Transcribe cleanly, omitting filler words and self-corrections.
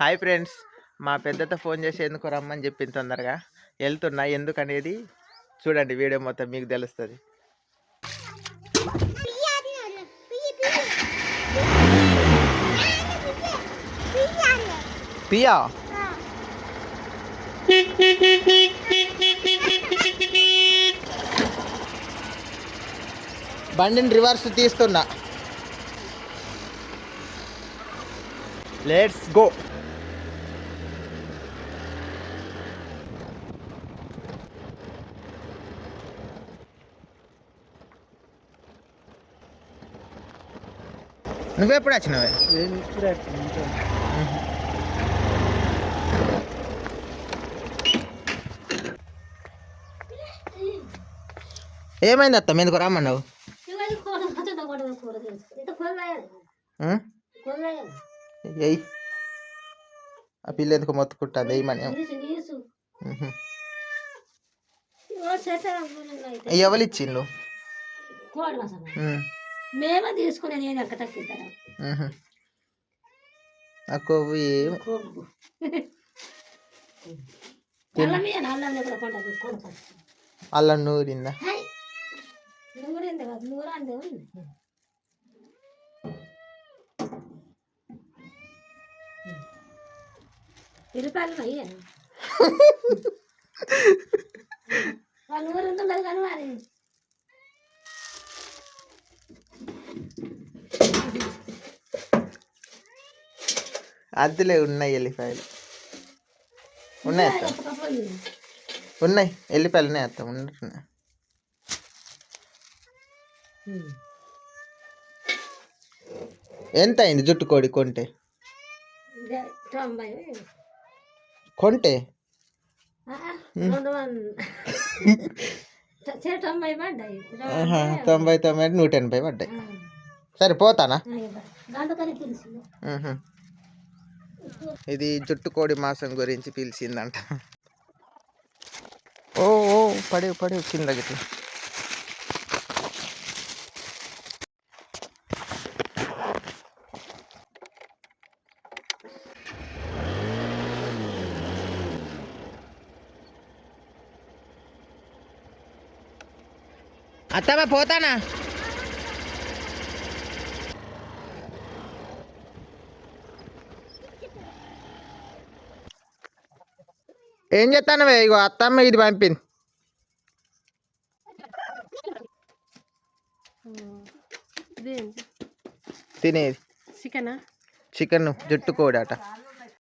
Hi friends, మా పెద్దతో phone చేసి ఎందుకు రమ్మని చెప్పింది. తొందరగా వెళ్తున్నా. ఎందుకనేది చూడండి, వీడియో మొత్తం మీకు తెలుస్తుంది. పియా బండిని రివర్స్ తీస్తున్నా. Let's go. నువ్వెప్పుడు వచ్చినవే? ఏమైంది అత్త? ఎందుకు రమ్మన్నావు? ఎయ్, ఆ పిల్ల ఎందుకు మొత్తుకుంటుంది? ఏమని ఎవరు ఇచ్చిండ్రు? మేమే తీసుకునే. నేను ఎక్క తగ్గిద్దాను ఆ కొవ్వు అల్లం నూరిందా? నూరింది కాదు, నూరంది ఉంది. పిలిపాలు అయ్యా వాళ్ళు నూరుతున్నారు కానీ మరి అద్దులే ఉన్నాయి. ఎల్లిపాయలు ఉన్నాయి అత్త, ఉన్నాయి. ఎల్లిపాయలు ఉన్నాయి అత్త, ఉన్నట్టున్నాయి. ఎంత అయింది జుట్టు కోడి కొంటే? కొంటే 90 180 పడ్డాయి. సరే పోతానా? ఇది జుట్టు కోడి మాసం గురించి పిలిచిందంట. ఓ ఓ పడేవు కింద గిట్ల. అత్తమ్మ పోతానా? ఏం చేస్తానవే? ఇగో అత్తమ్మ ఇది పంపింది. తినేది చికెన్ జుట్టు కోడి అట.